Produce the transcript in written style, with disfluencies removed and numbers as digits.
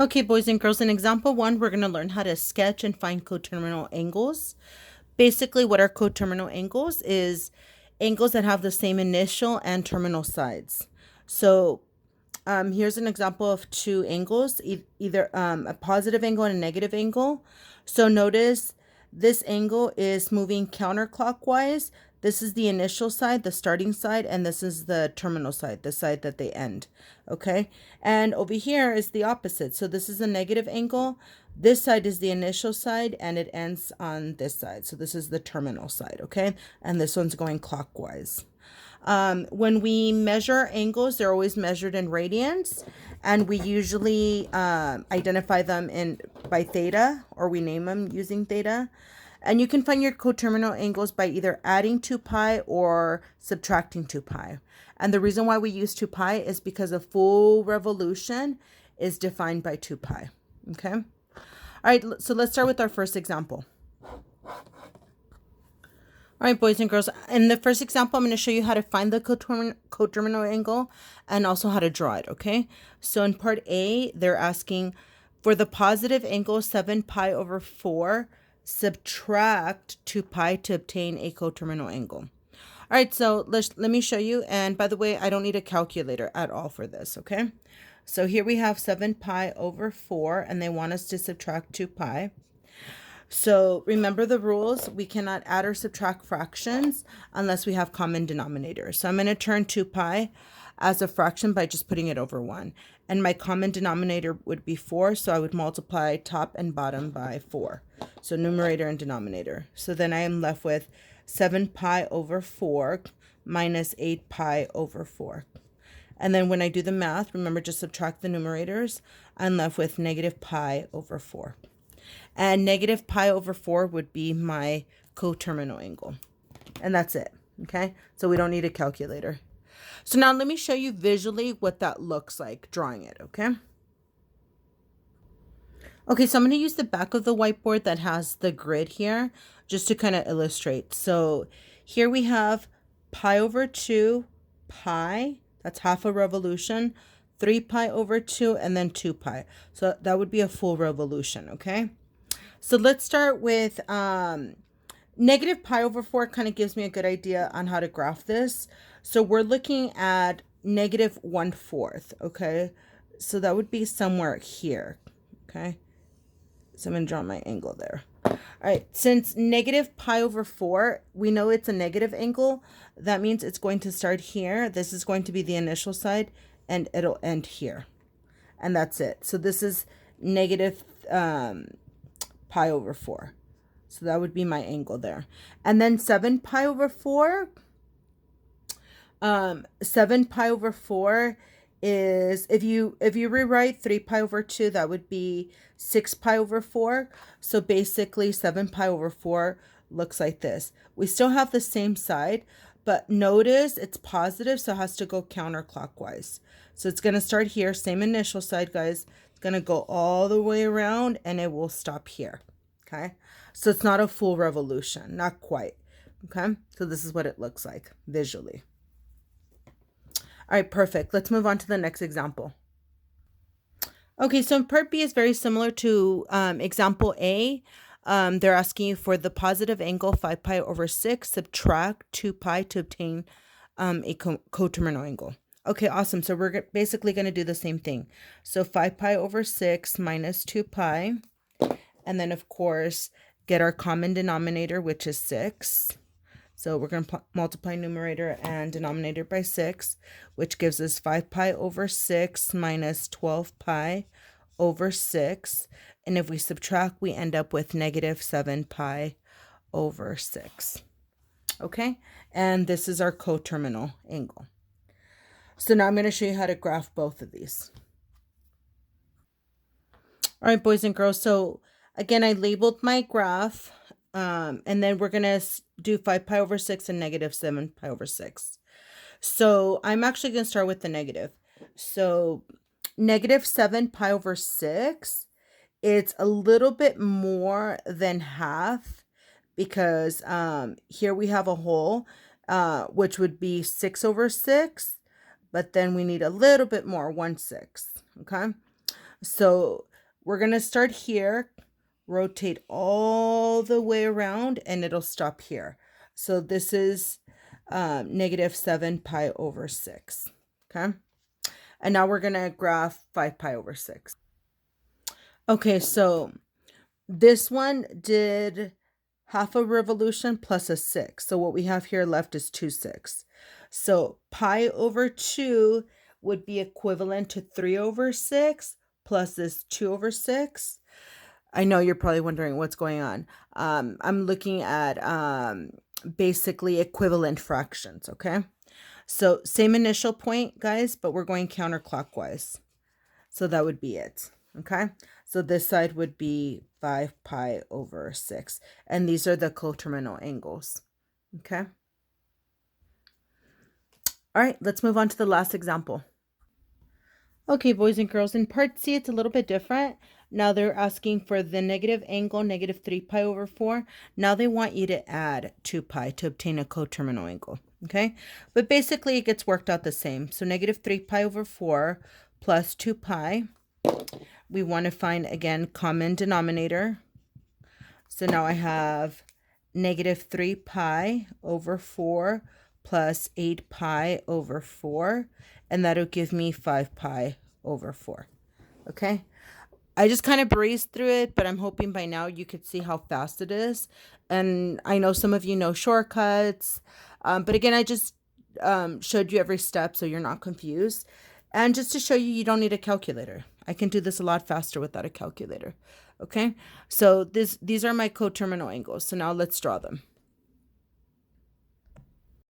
Okay, boys and girls, in example one, we're going to learn how to sketch and find coterminal angles. Basically, what are coterminal angles is angles that have the same initial and terminal sides. So here's an example of two angles, either a positive angle and a negative angle. So notice this angle is moving counterclockwise. This is the initial side, the starting side, and this is the terminal side, the side that they end. Okay, and over here is the opposite. So this is a negative angle. This side is the initial side, and it ends on this side. So this is the terminal side, okay? And this one's going clockwise. When we measure angles, they're always measured in radians, and we usually identify them by theta, or we name them using theta. And you can find your coterminal angles by either adding 2 pi or subtracting 2 pi. And the reason why we use 2 pi is because a full revolution is defined by 2 pi. Okay? All right, so let's start with our first example. All right, boys and girls, in the first example, I'm going to show you how to find the coterminal angle and also how to draw it, okay? So in part A, they're asking for the positive angle 7 pi over 4, subtract 2 pi to obtain a coterminal angle. All right, so let me show you. And by the way, I don't need a calculator at all for this, okay? So here we have 7 pi over 4, and they want us to subtract 2 pi. So remember the rules. We cannot add or subtract fractions unless we have common denominators. So I'm going to turn 2 pi as a fraction by just putting it over 1. And my common denominator would be 4, so I would multiply top and bottom by 4. So numerator and denominator. So then I am left with 7 pi over 4 minus 8 pi over 4. And then when I do the math, remember, just subtract the numerators. I'm left with negative pi over 4. And negative pi over 4 would be my coterminal angle. And that's it, okay? So we don't need a calculator. So now let me show you visually what that looks like, drawing it, okay? Okay, so I'm going to use the back of the whiteboard that has the grid here just to kind of illustrate. So here we have pi over 2, pi, that's half a revolution, 3 pi over 2, and then 2 pi. So that would be a full revolution, okay? So let's start with negative pi over 4 kind of gives me a good idea on how to graph this. So we're looking at negative 1/4, okay? So that would be somewhere here, okay? So I'm going to draw my angle there. All right, since negative pi over 4, we know it's a negative angle. That means it's going to start here. This is going to be the initial side, and it'll end here. And that's it. So this is negative pi over 4. So that would be my angle there. And then 7 pi over 4. 7 pi over 4 is, if you rewrite 3 pi over 2, that would be 6 pi over 4. So basically 7 pi over 4 looks like this. We still have the same side, but notice it's positive, so it has to go counterclockwise. So it's going to start here, same initial side, guys. It's going to go all the way around, and it will stop here, okay? So it's not a full revolution, not quite, okay? So this is what it looks like visually. All right, perfect. Let's move on to the next example. Okay, so in part B is very similar to example A. They're asking you for the positive angle 5 pi over 6, subtract 2 pi to obtain a coterminal angle. Okay, awesome. So we're basically going to do the same thing. So 5 pi over 6 minus 2 pi. And then, of course, get our common denominator, which is 6. So we're going to multiply numerator and denominator by 6, which gives us 5 pi over 6 minus 12 pi over 6. And if we subtract, we end up with negative 7 pi over 6. Okay? And this is our coterminal angle. So now I'm going to show you how to graph both of these. All right, boys and girls. So again, I labeled my graph. And then we're going to do 5 pi over 6 and negative 7 pi over 6. So I'm actually going to start with the negative. So negative 7 pi over 6, it's a little bit more than half because here we have a whole, which would be 6 over 6. But then we need a little bit more, 1/6. Okay. So We're going to start here, rotate all the way around, and it'll stop here. So this is negative 7 pi over 6. Okay. And now we're going to graph 5 pi over 6. Okay, so this one did half a revolution plus a 6. So what we have here left is 2 6. So pi over 2 would be equivalent to 3 over 6 plus this 2 over 6. I know you're probably wondering what's going on. I'm looking at basically equivalent fractions, okay? So same initial point, guys, but we're going counterclockwise. So that would be it, okay? So this side would be 5 pi over 6. And these are the coterminal angles, okay? All right, let's move on to the last example. Okay, boys and girls, in part C, it's a little bit different. Now they're asking for the negative angle, negative 3 pi over 4. Now they want you to add 2 pi to obtain a coterminal angle, okay? But basically, it gets worked out the same. So negative 3 pi over 4 plus 2 pi. We want to find, again, common denominator. So now I have negative 3 pi over 4 plus 8 pi over 4. And that'll give me 5 pi over 4. Okay? I just kind of breezed through it, but I'm hoping by now you could see how fast it is. And I know some of you know shortcuts. But again, I just showed you every step so you're not confused. And just to show you, you don't need a calculator. I can do this a lot faster without a calculator. Okay, so these are my coterminal angles. So now let's draw them.